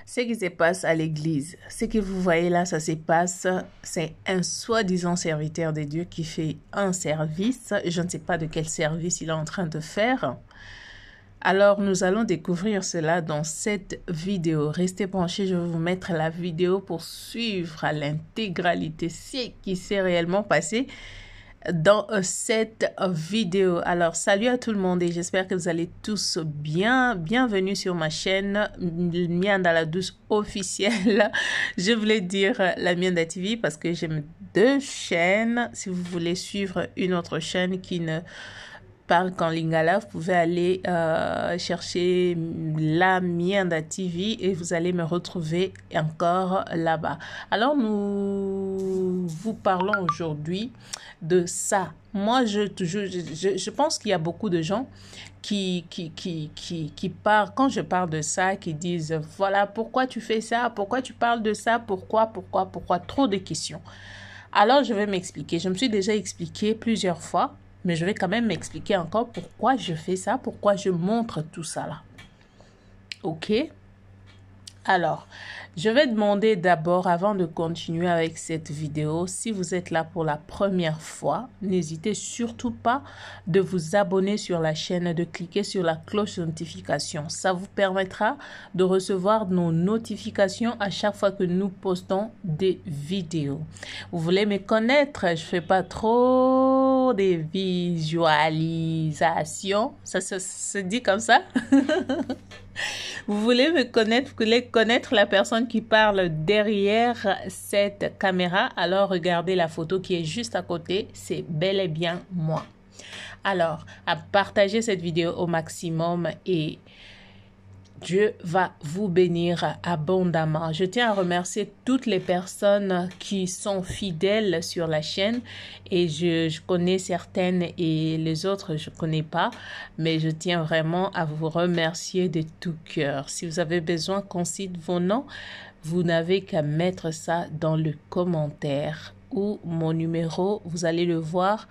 Ce qui se passe à l'église, ce que vous voyez là, ça se passe, c'est un soi-disant serviteur de Dieu qui fait un service. Je ne sais pas de quel service il est en train de faire. Alors, nous allons découvrir cela dans cette vidéo. Restez branchés, je vais vous mettre la vidéo pour suivre à l'intégralité ce qui s'est réellement passé dans cette vidéo. Alors, salut à tout le monde et j'espère que vous allez tous bien. Bienvenue sur ma chaîne Mianda la Douce officielle. Je voulais dire la Mianda TV parce que j'aime deux chaînes. Si vous voulez suivre une autre chaîne qui ne parle qu'en lingala, vous pouvez aller chercher la Mianda TV et vous allez me retrouver encore là-bas. Alors, vous parlons aujourd'hui de ça. Moi, je pense qu'il y a beaucoup de gens qui parlent, quand je parle de ça, qui disent, voilà, pourquoi tu fais ça? Pourquoi tu parles de ça? Pourquoi? Trop de questions. Alors, je vais m'expliquer. Je me suis déjà expliqué plusieurs fois. Mais je vais quand même m'expliquer encore pourquoi je fais ça, pourquoi je montre tout ça là. Ok? Alors, je vais demander d'abord, avant de continuer avec cette vidéo, si vous êtes là pour la première fois, n'hésitez surtout pas de vous abonner sur la chaîne, de cliquer sur la cloche de notification. Ça vous permettra de recevoir nos notifications à chaque fois que nous postons des vidéos. Vous voulez me connaître? Je fais pas trop des visualisations. Ça se dit comme ça? Vous voulez me connaître, vous voulez connaître la personne qui parle derrière cette caméra, alors regardez la photo qui est juste à côté, c'est bel et bien moi. Alors, à partager cette vidéo au maximum et Dieu va vous bénir abondamment. Je tiens à remercier toutes les personnes qui sont fidèles sur la chaîne et je connais certaines et les autres je connais pas, mais je tiens vraiment à vous remercier de tout cœur. Si vous avez besoin qu'on cite vos noms, vous n'avez qu'à mettre ça dans le commentaire ou mon numéro, vous allez le voir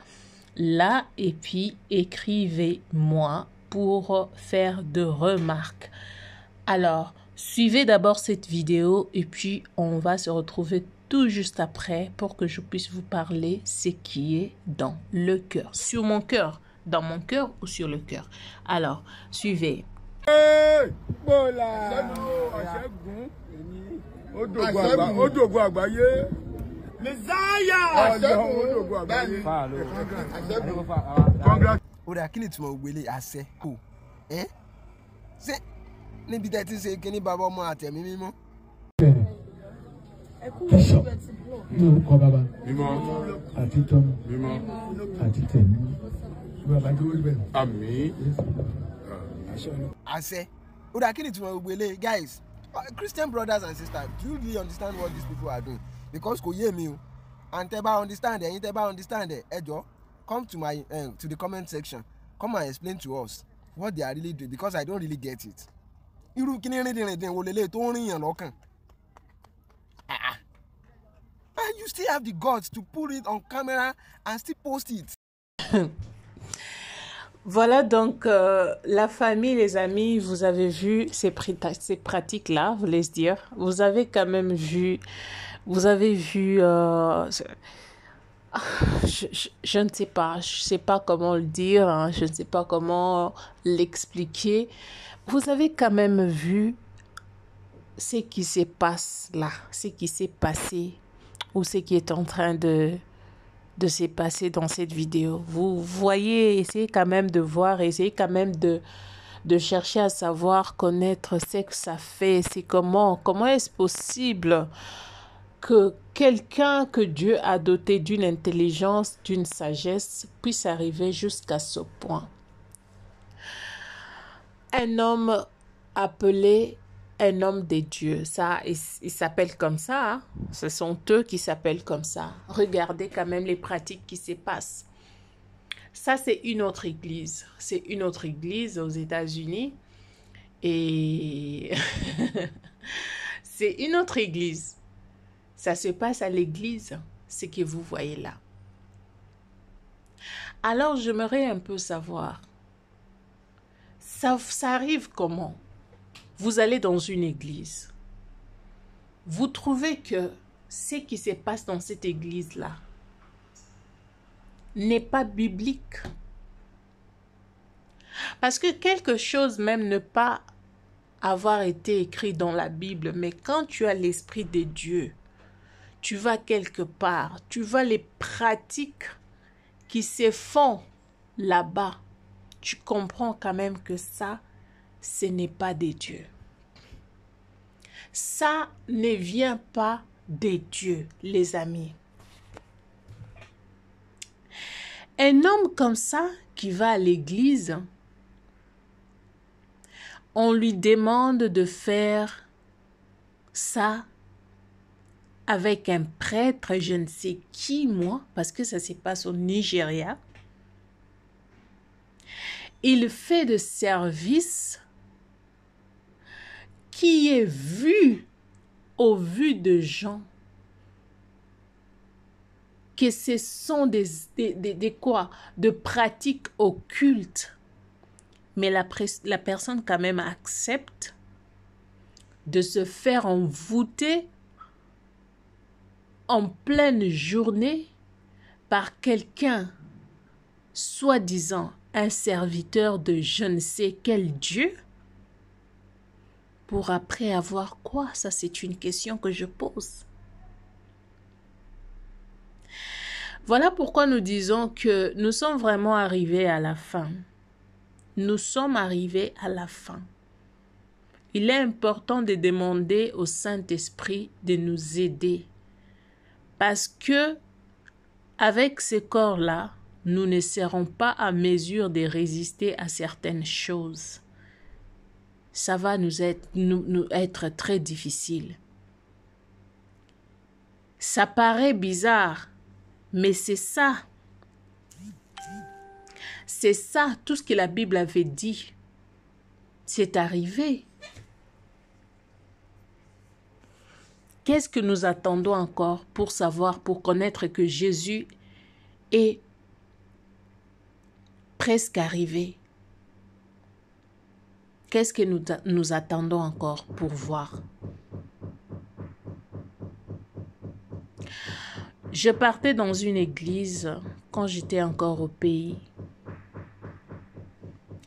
là et puis écrivez-moi pour faire de remarques. Alors, suivez d'abord cette vidéo et puis on va se retrouver tout juste après pour que je puisse vous parler ce qui est dans le cœur. Sur mon cœur, dans mon cœur ou sur le cœur. Alors, suivez. Níbi tẹ́ ti ṣe kíní bàbá ọmọ àtẹ̀mí mímọ́. Bishop ní orúkọ bàbá mímọ́ àti tọ́mọ mímọ́ àti tẹ̀mí bàbá tó wọlé bẹ́ẹ̀. Àmín. Àṣẹ. Ó dà kí ni ìtumọ̀ gbogbo eléyìí guys, Christian brothers and sisters, do you really understand what these people are doing? Because kò yé mi o. And tẹ́ bá understand ẹ̀yin tẹ́ bá understand ẹ jọ̀ọ́ come to my to the comment section, come and explain to us what they are really doing because I don't really get it. Irú kíní rìndìnrìndìn wo lélẹ̀ tó ń rìn yàn lọ́kàn. And you still have the guts to put it on camera and still post it. Voilà donc la famille, les amis, vous avez vu ces pratiques-là, vous laisse dire. Vous avez quand même vu, je ne sais pas, comment le dire, hein, je ne sais pas comment l'expliquer. Vous avez quand même vu ce qui se passe là, ce qui s'est passé ou ce qui est en train de se passer dans cette vidéo. Vous voyez, essayez quand même de voir, essayez quand même de chercher à savoir, connaître ce que ça fait, c'est comment est-ce possible que quelqu'un que Dieu a doté d'une intelligence, d'une sagesse puisse arriver jusqu'à ce point. Un homme appelé un homme de Dieu, ça, il s'appelle comme ça, hein? Ce sont eux qui s'appellent comme ça. Regardez quand même les pratiques qui se passent. Ça, c'est une autre église. C'est une autre église aux États-Unis. Et c'est une autre église. Ça se passe à l'église, ce que vous voyez là. Alors, j'aimerais un peu savoir, ça arrive comment? Vous allez dans une église, vous trouvez que ce qui se passe dans cette église-là n'est pas biblique. Parce que quelque chose même ne pas avoir été écrit dans la Bible, mais quand tu as l'Esprit de Dieu, tu vas quelque part, tu vois les pratiques qui se font là-bas, tu comprends quand même que ça, ce n'est pas de Dieu. Ça ne vient pas de Dieu, les amis. Un homme comme ça qui va à l'église, on lui demande de faire ça avec un prêtre, je ne sais qui, moi, parce que ça se passe au Nigeria. Il fait de service qui est vu au vu de gens que ce sont des pratiques occultes. Mais la personne quand même accepte de se faire envoûter en pleine journée par quelqu'un, soi-disant un serviteur de je ne sais quel Dieu, pour après avoir quoi? Ça, c'est une question que je pose. Voilà pourquoi nous disons que nous sommes vraiment arrivés à la fin. Nous sommes arrivés à la fin. Il est important de demander au Saint-Esprit de nous aider. Parce que, avec ce corps-là, nous ne serons pas à mesure de résister à certaines choses. Ça va nous être très difficile. Ça paraît bizarre, mais c'est ça. C'est ça, tout ce que la Bible avait dit. C'est arrivé. Qu'est-ce que nous attendons encore pour savoir, pour connaître que Jésus est presque arrivé? Qu'est-ce que nous attendons encore pour voir? Je partais dans une église quand j'étais encore au pays.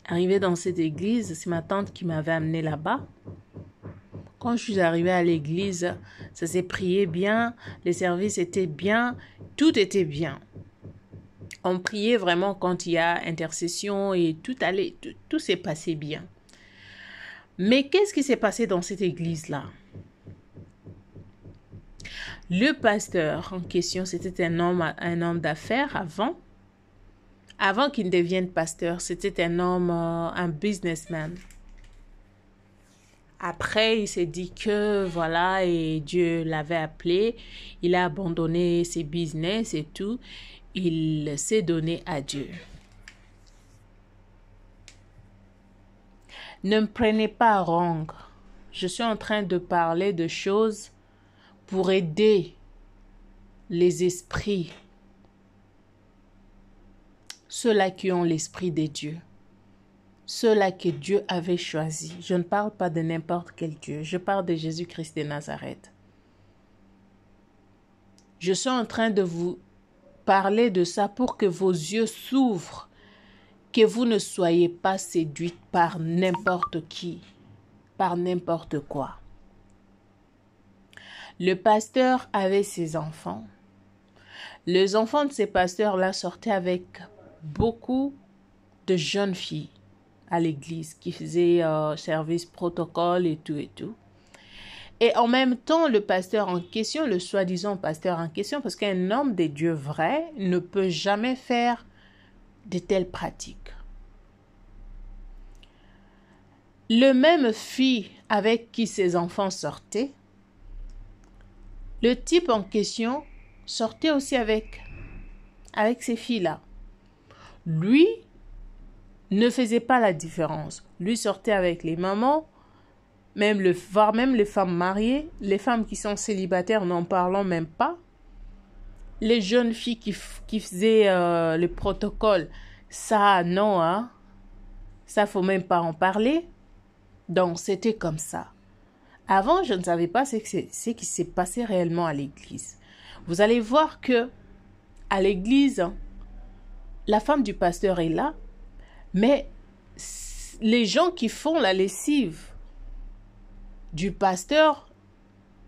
Arrivée dans cette église, c'est ma tante qui m'avait amenée là-bas. Quand je suis arrivée à l'église, ça s'est prié bien, les services étaient bien, tout était bien. On priait vraiment quand il y a intercession et tout s'est passé bien. Mais qu'est-ce qui s'est passé dans cette église-là? Le pasteur en question, c'était un homme d'affaires avant. Avant qu'il ne devienne pasteur, c'était un homme, un businessman. Après, il s'est dit que voilà, et Dieu l'avait appelé, il a abandonné ses business et tout, il s'est donné à Dieu. Ne me prenez pas wrong, je suis en train de parler de choses pour aider les esprits, ceux-là qui ont l'esprit de Dieu. Ceux-là que Dieu avait choisis. Je ne parle pas de n'importe quel Dieu. Je parle de Jésus-Christ de Nazareth. Je suis en train de vous parler de ça pour que vos yeux s'ouvrent, que vous ne soyez pas séduites par n'importe qui, par n'importe quoi. Le pasteur avait ses enfants. Les enfants de ces pasteurs-là sortaient avec beaucoup de jeunes filles à l'église qui faisaient service protocole et tout et tout. Et en même temps, le pasteur en question, le soi-disant pasteur en question, parce qu'un homme de Dieu vrai ne peut jamais faire de telles pratiques. Le même fille avec qui ses enfants sortaient, le type en question sortait aussi avec ces filles-là. Lui ne faisait pas la différence. Lui sortait avec les mamans, voire même les femmes mariées, les femmes qui sont célibataires, n'en parlons même pas. Les jeunes filles qui faisaient le protocole, ça non, ça faut même pas en parler. Donc c'était comme ça. Avant, je ne savais pas ce qui s'est passé réellement à l'église. Vous allez voir que à l'église, la femme du pasteur est là, mais les gens qui font la lessive du pasteur,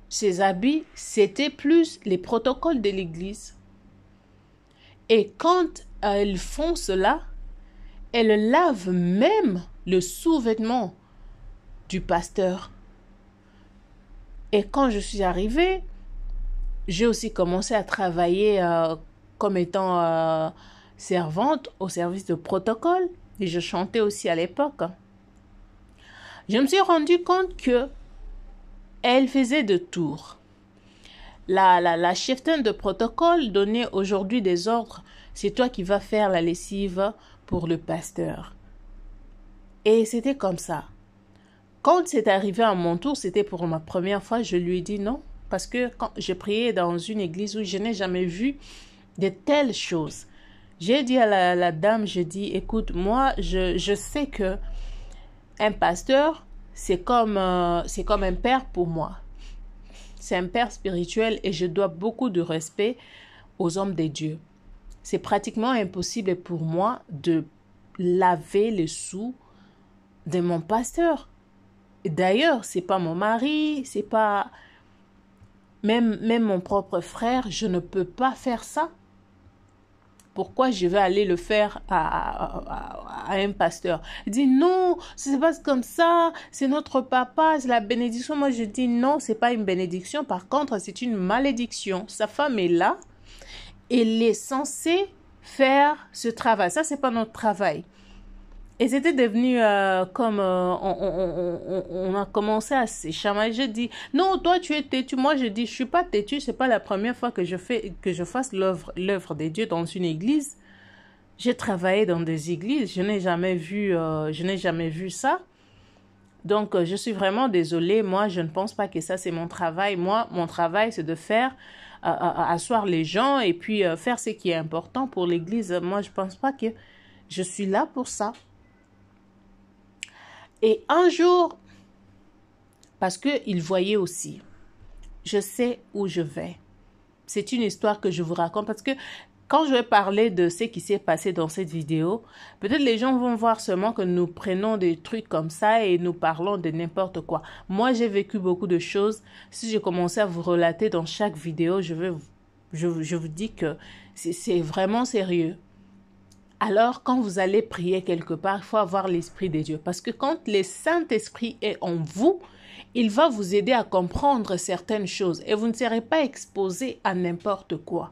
ses habits, c'était plus les protocoles de l'église. Et quand elles font cela, elles lavent même le sous-vêtement du pasteur. Et quand je suis arrivée, j'ai aussi commencé à travailler comme étant servante au service de protocole. Et je chantais aussi à l'époque. Je me suis rendu compte que elle faisait de tours. La cheftaine de protocole donnait aujourd'hui des ordres. C'est toi qui vas faire la lessive pour le pasteur. Et c'était comme ça. Quand c'est arrivé à mon tour, c'était pour ma première fois, je lui ai dit non. Parce que quand je priais dans une église où je n'ai jamais vu de telles choses. J'ai dit à la dame, je dis, écoute, moi, je sais que un pasteur, c'est comme un père pour moi. C'est un père spirituel et je dois beaucoup de respect aux hommes de Dieu. C'est pratiquement impossible pour moi de laver les sous de mon pasteur. D'ailleurs, c'est pas mon mari, c'est pas même mon propre frère, je ne peux pas faire ça. Pourquoi je vais aller le faire à un pasteur? Il dit non, ça se passe comme ça, c'est notre papa, c'est la bénédiction. Moi je dis non, c'est pas une bénédiction, par contre c'est une malédiction. Sa femme est là, elle est censée faire ce travail. Ça c'est pas notre travail. Et c'était devenu comme on a commencé à s'échamailler. Je dis non, toi tu es têtu. Moi je dis je suis pas têtu. C'est pas la première fois que je fasse l'œuvre de Dieu dans une église. J'ai travaillé dans des églises. Je n'ai jamais vu ça. Donc je suis vraiment désolée. Moi je ne pense pas que ça c'est mon travail. Moi mon travail c'est de faire asseoir les gens et puis faire ce qui est important pour l'église. Moi je pense pas que je suis là pour ça. Et un jour, parce qu'il voyait aussi, je sais où je vais. C'est une histoire que je vous raconte parce que quand je vais parler de ce qui s'est passé dans cette vidéo, peut-être les gens vont voir seulement que nous prenons des trucs comme ça et nous parlons de n'importe quoi. Moi, j'ai vécu beaucoup de choses. Si je commençais à vous relater dans chaque vidéo, je vous dis que c'est vraiment sérieux. Alors, quand vous allez prier quelque part, il faut avoir l'Esprit de Dieu. Parce que quand le Saint-Esprit est en vous, il va vous aider à comprendre certaines choses. Et vous ne serez pas exposé à n'importe quoi.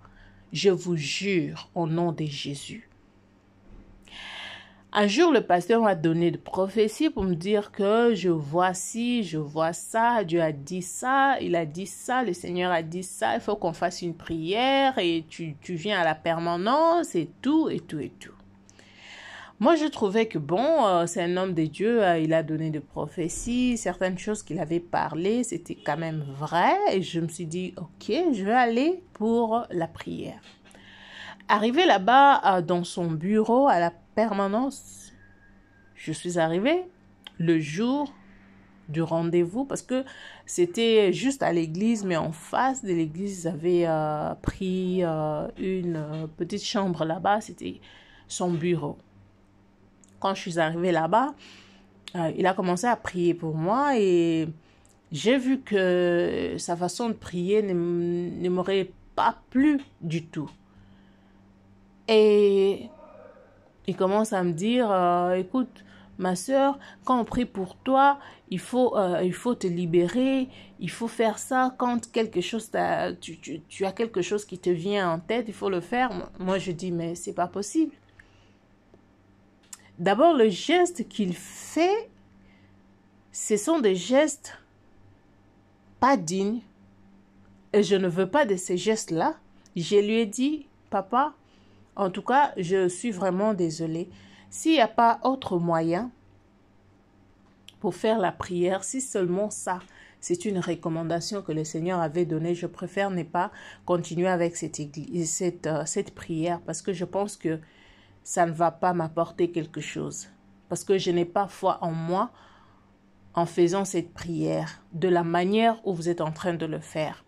Je vous jure, au nom de Jésus. Un jour, le pasteur m'a donné de prophéties pour me dire que je vois ci, je vois ça, Dieu a dit ça, il a dit ça, le Seigneur a dit ça, il faut qu'on fasse une prière et tu viens à la permanence et tout, et tout, et tout. Moi, je trouvais que bon, c'est un homme de Dieu, il a donné des prophéties, certaines choses qu'il avait parlé, c'était quand même vrai. Et je me suis dit, ok, je vais aller pour la prière. Arrivé là-bas, dans son bureau, à la permanence, je suis arrivée le jour du rendez-vous parce que c'était juste à l'église, mais en face de l'église, ils avaient pris une petite chambre là-bas, c'était son bureau. Quand je suis arrivée là-bas, il a commencé à prier pour moi et j'ai vu que sa façon de prier ne m'aurait pas plu du tout. Et il commence à me dire, écoute, ma sœur, quand on prie pour toi, il faut te libérer, il faut faire ça. Quand quelque chose tu as quelque chose qui te vient en tête, il faut le faire. Moi, je dis, mais c'est pas possible. D'abord, le geste qu'il fait, ce sont des gestes pas dignes. Et je ne veux pas de ces gestes-là. Je lui ai dit, papa, en tout cas, je suis vraiment désolée. S'il n'y a pas autre moyen pour faire la prière, si seulement ça, c'est une recommandation que le Seigneur avait donnée, je préfère ne pas continuer avec cette prière parce que je pense que ça ne va pas m'apporter quelque chose. Parce que je n'ai pas foi en moi, en faisant cette prière, de la manière où vous êtes en train de le faire.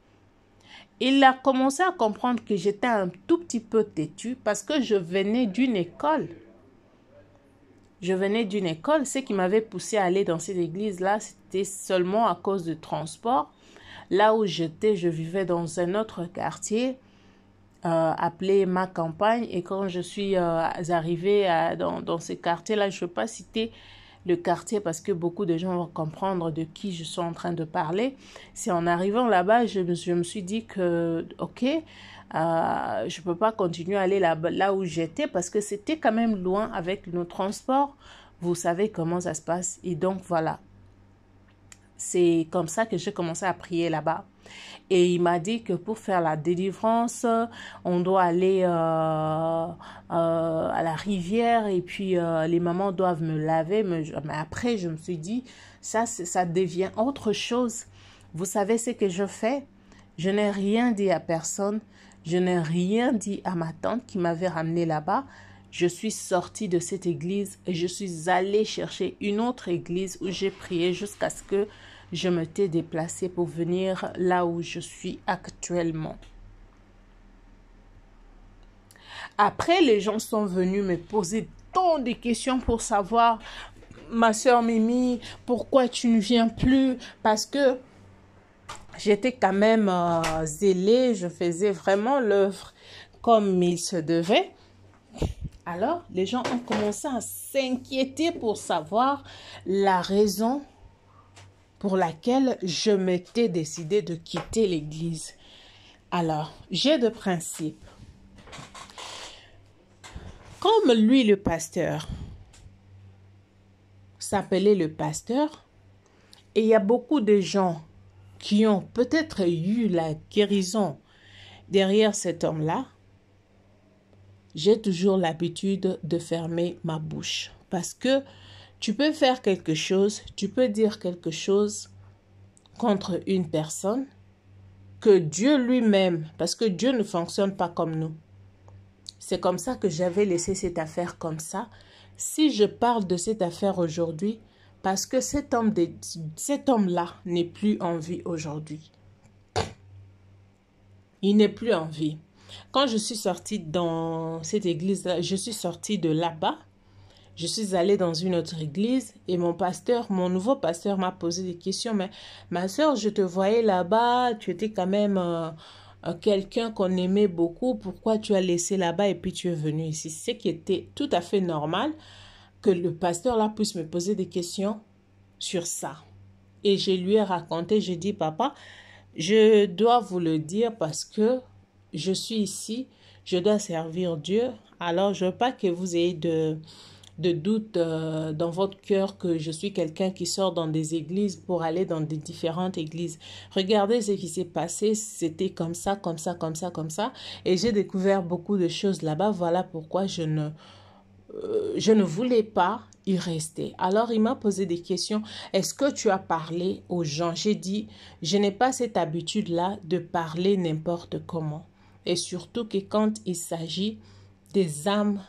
Il a commencé à comprendre que j'étais un tout petit peu têtue parce que je venais d'une école. Je venais d'une école. Ce qui m'avait poussé à aller dans cette église-là, c'était seulement à cause du transport. Là où j'étais, je vivais dans un autre quartier appelé Ma Campagne. Et quand je suis arrivée dans ce quartier-là, je ne veux pas citer le quartier parce que beaucoup de gens vont comprendre de qui je suis en train de parler. C'est en arrivant là-bas, je me suis dit que, ok, je ne peux pas continuer à aller là où j'étais parce que c'était quand même loin avec nos transports. Vous savez comment ça se passe. Et donc, voilà. C'est comme ça que j'ai commencé à prier là-bas. Et il m'a dit que pour faire la délivrance, on doit aller à la rivière et puis les mamans doivent me laver. Mais après, je me suis dit, ça devient autre chose. Vous savez ce que je fais? Je n'ai rien dit à personne. Je n'ai rien dit à ma tante qui m'avait ramenée là-bas. Je suis sortie de cette église et je suis allée chercher une autre église où j'ai prié jusqu'à ce que je me t'ai déplacée pour venir là où je suis actuellement. Après, les gens sont venus me poser tant de questions pour savoir, ma soeur Mimi, pourquoi tu ne viens plus? Parce que j'étais quand même zélée, je faisais vraiment l'œuvre comme il se devait. Alors, les gens ont commencé à s'inquiéter pour savoir la raison pour laquelle je m'étais décidée de quitter l'église. Alors, j'ai deux principes. Comme lui, le pasteur, s'appelait le pasteur, et il y a beaucoup de gens qui ont peut-être eu la guérison derrière cet homme-là, j'ai toujours l'habitude de fermer ma bouche. Parce que tu peux faire quelque chose, tu peux dire quelque chose contre une personne que Dieu lui-même, parce que Dieu ne fonctionne pas comme nous. C'est comme ça que j'avais laissé cette affaire comme ça. Si je parle de cette affaire aujourd'hui, parce que cet homme-là n'est plus en vie aujourd'hui. Il n'est plus en vie. Quand je suis sortie dans cette église-là, je suis sortie de là-bas. Je suis allée dans une autre église et mon nouveau pasteur m'a posé des questions. Mais ma soeur, je te voyais là-bas, tu étais quand même quelqu'un qu'on aimait beaucoup. Pourquoi tu as laissé là-bas et puis tu es venu ici? Ce qui était tout à fait normal que le pasteur là puisse me poser des questions sur ça. Et je lui ai raconté, j'ai dit, papa, je dois vous le dire parce que je suis ici, je dois servir Dieu. Alors, je ne veux pas que vous ayez de doute dans votre cœur que je suis quelqu'un qui sort dans des églises pour aller dans des différentes églises. Regardez ce qui s'est passé, c'était comme ça, comme ça, comme ça, comme ça. Et j'ai découvert beaucoup de choses là-bas. Voilà pourquoi je ne voulais pas y rester. Alors, il m'a posé des questions. Est-ce que tu as parlé aux gens? J'ai dit, je n'ai pas cette habitude-là de parler n'importe comment. Et surtout que quand il s'agit des âmes,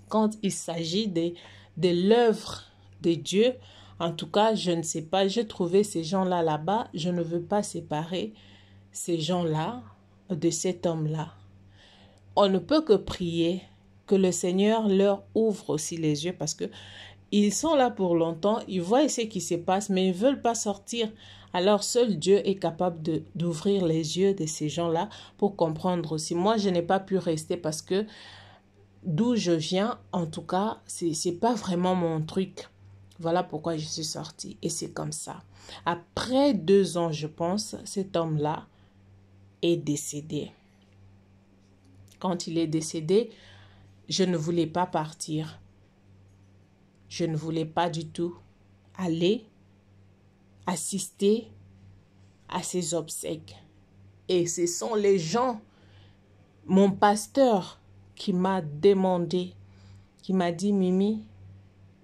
quand il s'agit de l'œuvre de Dieu, en tout cas, je ne sais pas, j'ai trouvé ces gens-là là-bas, je ne veux pas séparer ces gens-là de cet homme-là. On ne peut que prier que le Seigneur leur ouvre aussi les yeux parce que ils sont là pour longtemps, ils voient ce qui se passe, mais ils ne veulent pas sortir. Alors, seul Dieu est capable d'ouvrir les yeux de ces gens-là pour comprendre aussi. Moi, je n'ai pas pu rester parce que d'où je viens, en tout cas, c'est pas vraiment mon truc. Voilà pourquoi je suis sortie. Et c'est comme ça. Après 2 ans, je pense, cet homme-là est décédé. Quand il est décédé, je ne voulais pas partir. Je ne voulais pas du tout aller assister à ses obsèques. Et ce sont les gens, mon pasteur, qui m'a demandé, qui m'a dit, Mimi,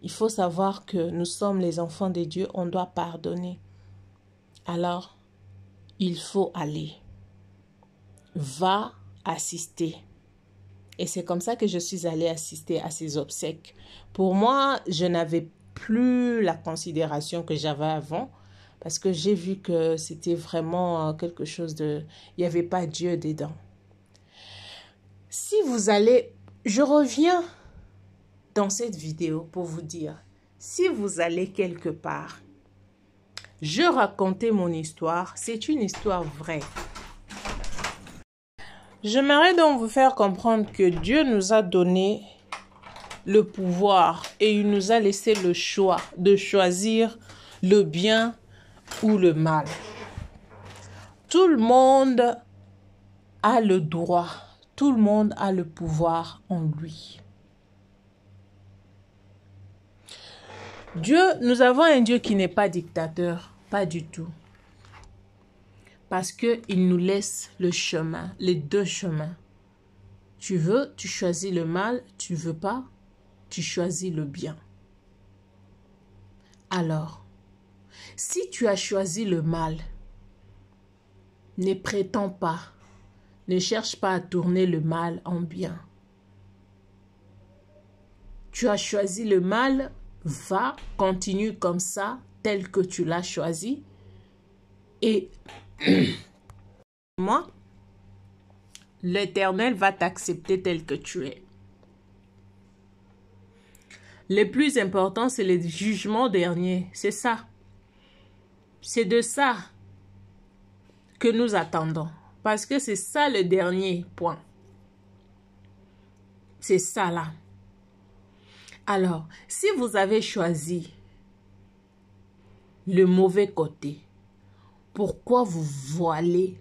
il faut savoir que nous sommes les enfants de Dieu, on doit pardonner. Alors, il faut aller. Va assister. Et c'est comme ça que je suis allée assister à ses obsèques. Pour moi, je n'avais plus la considération que j'avais avant, parce que j'ai vu que c'était vraiment quelque chose de... Il n'y avait pas Dieu dedans. Si vous allez... Je reviens dans cette vidéo pour vous dire, si vous allez quelque part, je racontais mon histoire, c'est une histoire vraie. J'aimerais donc vous faire comprendre que Dieu nous a donné le pouvoir et il nous a laissé le choix de choisir le bien ou le mal. Tout le monde a le droit, tout le monde a le pouvoir en lui. Dieu, nous avons un Dieu qui n'est pas dictateur, pas du tout. Parce qu'il nous laisse le chemin, les deux chemins. Tu veux, tu choisis le mal, tu veux pas, tu choisis le bien. Alors, si tu as choisi le mal, ne prétends pas, ne cherche pas à tourner le mal en bien. Tu as choisi le mal, va, continue comme ça, tel que tu l'as choisi. Et moi, l'Éternel va t'accepter tel que tu es. Le plus important, c'est le jugement dernier. C'est ça. C'est de ça que nous attendons. Parce que c'est ça le dernier point. C'est ça là. Alors, si vous avez choisi le mauvais côté, pourquoi vous voilez,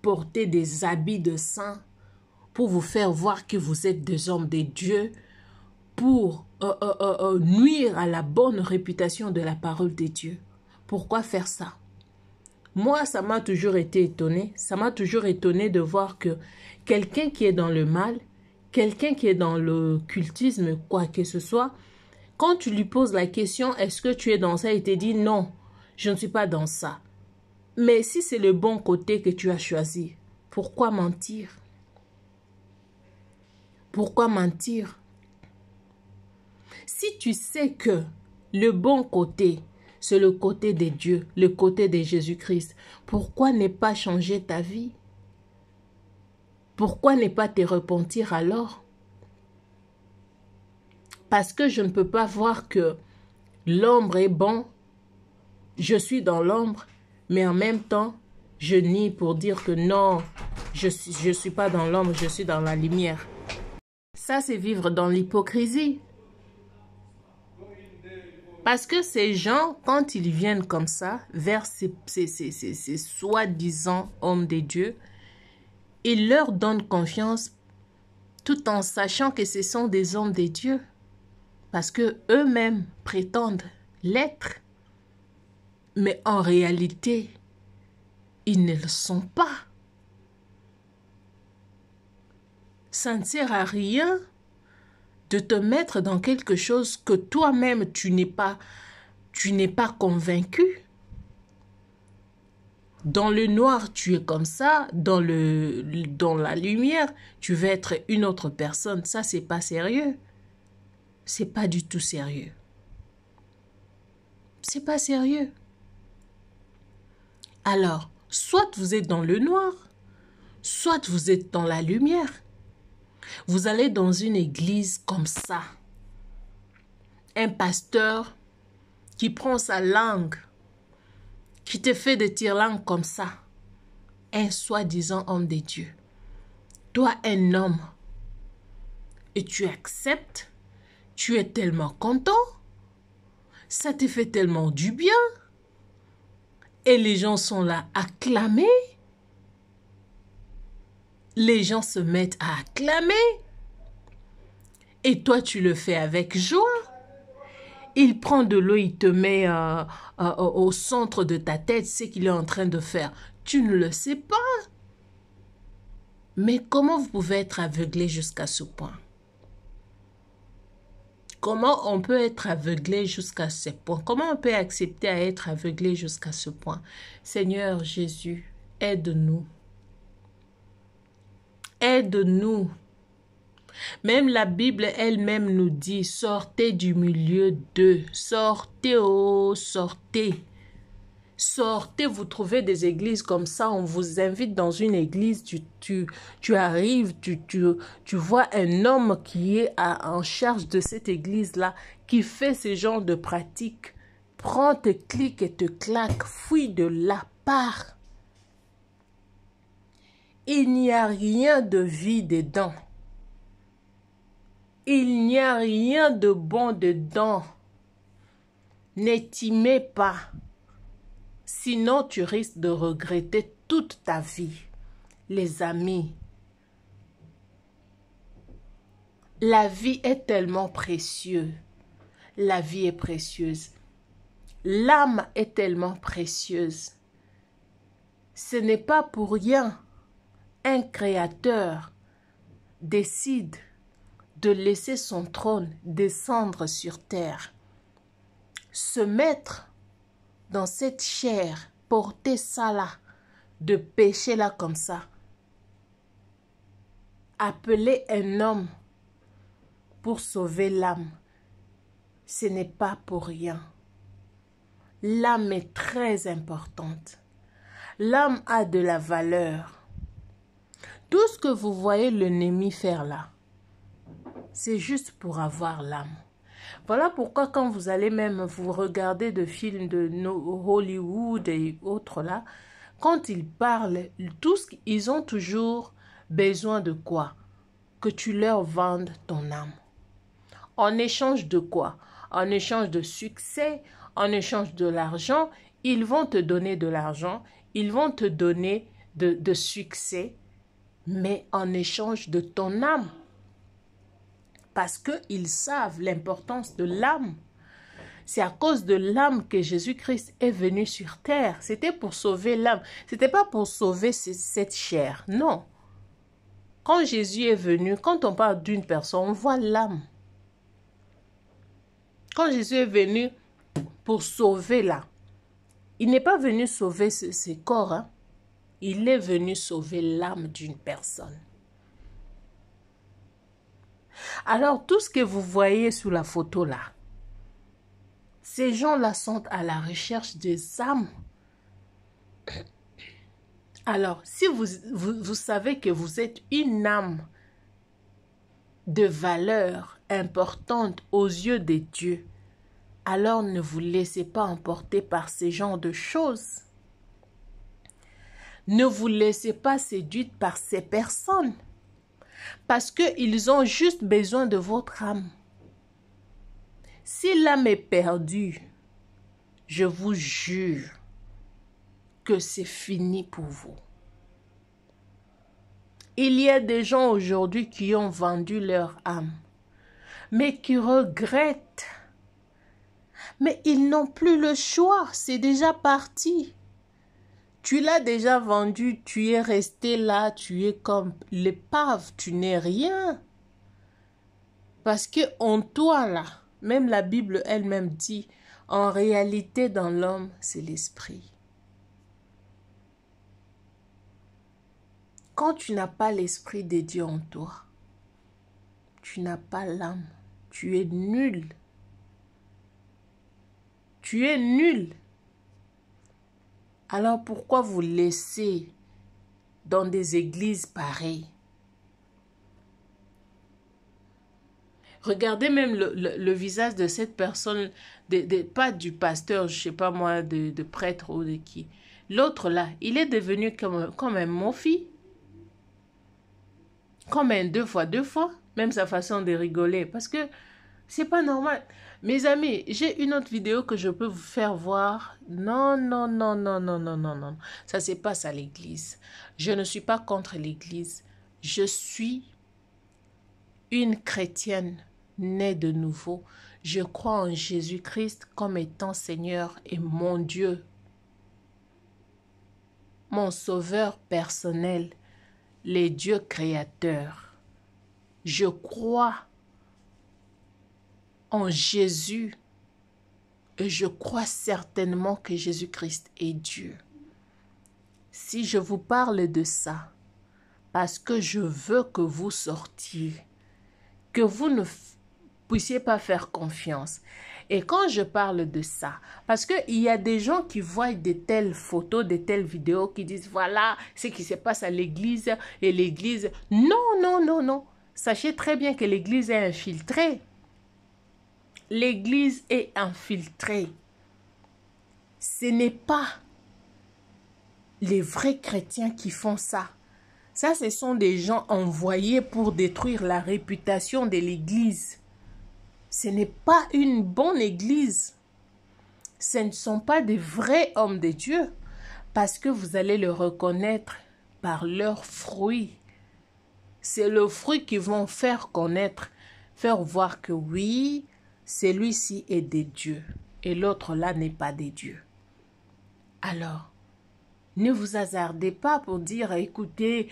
porter des habits de saint pour vous faire voir que vous êtes des hommes de Dieu, pour nuire à la bonne réputation de la parole de Dieu? Pourquoi faire ça? Moi, ça m'a toujours été étonné. Ça m'a toujours étonné de voir que quelqu'un qui est dans le mal, quelqu'un qui est dans le cultisme, quoi que ce soit, quand tu lui poses la question, est-ce que tu es dans ça? Il te dit non, je ne suis pas dans ça. Mais si c'est le bon côté que tu as choisi, pourquoi mentir? Pourquoi mentir? Si tu sais que le bon côté, c'est le côté de Dieu, le côté de Jésus-Christ, pourquoi ne pas changer ta vie? Pourquoi ne pas te repentir alors? Parce que je ne peux pas voir que l'ombre est bon, je suis dans l'ombre, mais en même temps, je nie pour dire que non, je suis pas dans l'ombre, je suis dans la lumière. Ça, c'est vivre dans l'hypocrisie. Parce que ces gens, quand ils viennent comme ça, vers ces soi-disant hommes de Dieu, ils leur donnent confiance tout en sachant que ce sont des hommes de Dieu. Parce que eux-mêmes prétendent l'être. Mais en réalité, ils ne le sont pas. Ça ne sert à rien de te mettre dans quelque chose que toi-même tu n'es pas convaincu. Dans le noir, tu es comme ça. Dans la lumière, tu veux être une autre personne. Ça, c'est pas sérieux. C'est pas du tout sérieux. C'est pas sérieux. Alors, soit vous êtes dans le noir, soit vous êtes dans la lumière. Vous allez dans une église comme ça. Un pasteur qui prend sa langue, qui te fait des tire-langues comme ça. Un soi-disant homme de Dieu. Toi, un homme. Et tu acceptes. Tu es tellement content. Ça te fait tellement du bien. Et les gens sont là à acclamer. Les gens se mettent à acclamer. Et toi, tu le fais avec joie. Il prend de l'eau, il te met au centre de ta tête ce qu'il est en train de faire. Tu ne le sais pas. Mais comment vous pouvez être aveuglé jusqu'à ce point? Comment on peut être aveuglé jusqu'à ce point? Comment on peut accepter à être aveuglé jusqu'à ce point? Seigneur Jésus, aide-nous. Aide-nous Même la Bible elle-même nous dit, sortez du milieu d'eux. Sortez, oh, sortez. Sortez, vous trouvez des églises comme ça, on vous invite dans une église, tu arrives, tu vois un homme qui est en charge de cette église-là, qui fait ce genre de pratique. Prends tes clics et te claques, fuis de là, pars. Il n'y a rien de vie dedans. Il n'y a rien de bon dedans. Ne t'y mets pas. Sinon, tu risques de regretter toute ta vie. Les amis, la vie est tellement précieuse. La vie est précieuse. L'âme est tellement précieuse. Ce n'est pas pour rien. Un créateur décide de laisser son trône descendre sur terre, se mettre dans cette chair, porter ça là, de péché là comme ça, appeler un homme pour sauver l'âme, ce n'est pas pour rien. L'âme est très importante. L'âme a de la valeur. Tout ce que vous voyez l'ennemi faire là, c'est juste pour avoir l'âme. Voilà pourquoi quand vous allez même vous regarder de films de Hollywood et autres là, quand ils parlent, ils ont toujours besoin de quoi? Que tu leur vendes ton âme. En échange de quoi? En échange de succès, en échange de l'argent, ils vont te donner de l'argent, ils vont te donner de succès, mais en échange de ton âme. Parce qu'ils savent l'importance de l'âme. C'est à cause de l'âme que Jésus-Christ est venu sur terre. C'était pour sauver l'âme. Ce n'était pas pour sauver cette chair. Non. Quand Jésus est venu, quand on parle d'une personne, on voit l'âme. Quand Jésus est venu pour sauver là, il n'est pas venu sauver ses corps. Hein? Il est venu sauver l'âme d'une personne. Alors, tout ce que vous voyez sur la photo là, ces gens-là sont à la recherche des âmes. Alors, si vous savez que vous êtes une âme de valeur importante aux yeux de Dieu, alors ne vous laissez pas emporter par ces genres de choses. Ne vous laissez pas séduire par ces personnes. Parce qu'ils ont juste besoin de votre âme. Si l'âme est perdue, je vous jure que c'est fini pour vous. Il y a des gens aujourd'hui qui ont vendu leur âme, mais qui regrettent. Mais ils n'ont plus le choix, c'est déjà parti. Tu l'as déjà vendu, tu es resté là, tu es comme l'épave, tu n'es rien. Parce que en toi là, même la Bible elle-même dit, en réalité dans l'homme, c'est l'esprit. Quand tu n'as pas l'esprit de Dieu en toi, tu n'as pas l'âme, tu es nul. Tu es nul. Alors pourquoi vous laissez dans des églises pareilles? Regardez même le visage de cette personne, pas du pasteur, je ne sais pas moi, de prêtre ou de qui. L'autre là, il est devenu comme un mofi. Comme un deux fois, même sa façon de rigoler. Parce que c'est pas normal. Mes amis, j'ai une autre vidéo que je peux vous faire voir. Non. Ça se passe à l'église. Je ne suis pas contre l'église. Je suis une chrétienne née de nouveau. Je crois en Jésus-Christ comme étant Seigneur et mon Dieu. Mon sauveur personnel, les dieux créateurs. Je crois en Jésus et je crois certainement que Jésus-Christ est Dieu. Si je vous parle de ça, parce que je veux que vous sortiez que vous ne puissiez pas faire confiance. Et quand je parle de ça, parce qu'il y a des gens qui voient de telles photos, de telles vidéos qui disent, voilà ce qui se passe à l'église et l'église. Non, non, non, non. Sachez très bien que l'église est infiltrée. L'église est infiltrée. Ce n'est pas les vrais chrétiens qui font ça. Ça, ce sont des gens envoyés pour détruire la réputation de l'église. Ce n'est pas une bonne église. Ce ne sont pas des vrais hommes de Dieu. Parce que vous allez le reconnaître par leurs fruits. C'est le fruit qu'ils vont faire connaître, faire voir que oui, celui-ci est de Dieu et l'autre là n'est pas de Dieu. Alors, ne vous hasardez pas pour dire, écoutez,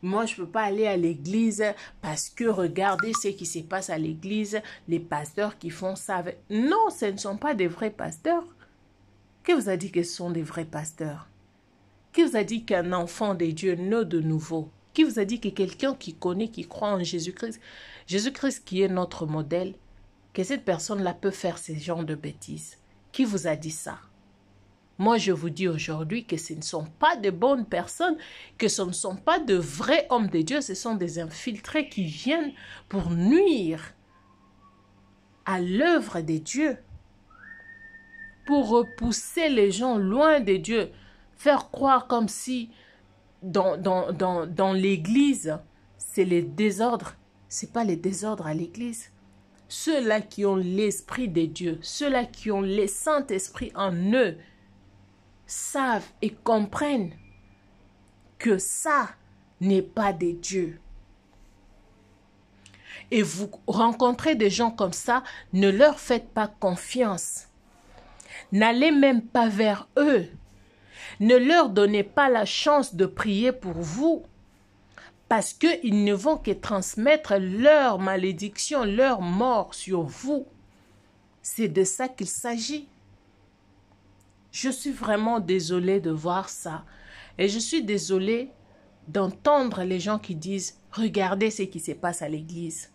moi je ne peux pas aller à l'église parce que regardez ce qui se passe à l'église, les pasteurs qui font ça. Non, ce ne sont pas des vrais pasteurs. Qui vous a dit que ce sont des vrais pasteurs? Qui vous a dit qu'un enfant de Dieu naît de nouveau? Qui vous a dit que quelqu'un qui connaît, qui croit en Jésus-Christ, Jésus-Christ qui est notre modèle, que cette personne-là peut faire ce genre de bêtises? Qui vous a dit ça? Moi, je vous dis aujourd'hui que ce ne sont pas de bonnes personnes, que ce ne sont pas de vrais hommes de Dieu, ce sont des infiltrés qui viennent pour nuire à l'œuvre de Dieu, pour repousser les gens loin de Dieu, faire croire comme si dans l'église, c'est les désordres. Ce n'est pas les désordres à l'église. Ceux-là qui ont l'Esprit de Dieu, ceux-là qui ont le Saint-Esprit en eux, savent et comprennent que ça n'est pas de Dieu. Et vous rencontrez des gens comme ça, ne leur faites pas confiance. N'allez même pas vers eux. Ne leur donnez pas la chance de prier pour vous. Parce qu'ils ne vont que transmettre leur malédiction, leur mort sur vous. C'est de ça qu'il s'agit. Je suis vraiment désolée de voir ça. Et je suis désolée d'entendre les gens qui disent « Regardez ce qui se passe à l'église ».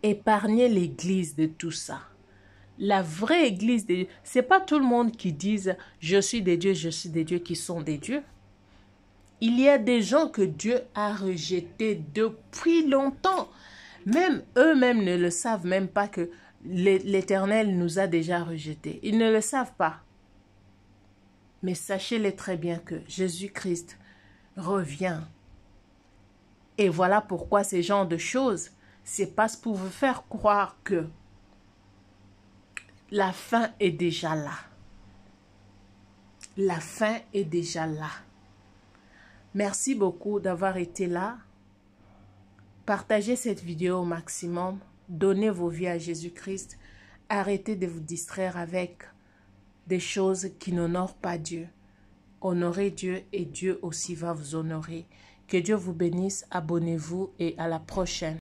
Épargnez l'église de tout ça. La vraie église de Dieu, ce n'est pas tout le monde qui dise « Je suis des dieux, je suis des dieux » qui sont des dieux. Il y a des gens que Dieu a rejetés depuis longtemps. Même eux-mêmes ne le savent même pas que l'Éternel nous a déjà rejetés. Ils ne le savent pas. Mais sachez-le très bien que Jésus-Christ revient. Et voilà pourquoi ces genres de choses, c'est pas pour vous faire croire que la fin est déjà là. La fin est déjà là. Merci beaucoup d'avoir été là. Partagez cette vidéo au maximum. Donnez vos vies à Jésus-Christ. Arrêtez de vous distraire avec des choses qui n'honorent pas Dieu. Honorez Dieu et Dieu aussi va vous honorer. Que Dieu vous bénisse. Abonnez-vous et à la prochaine.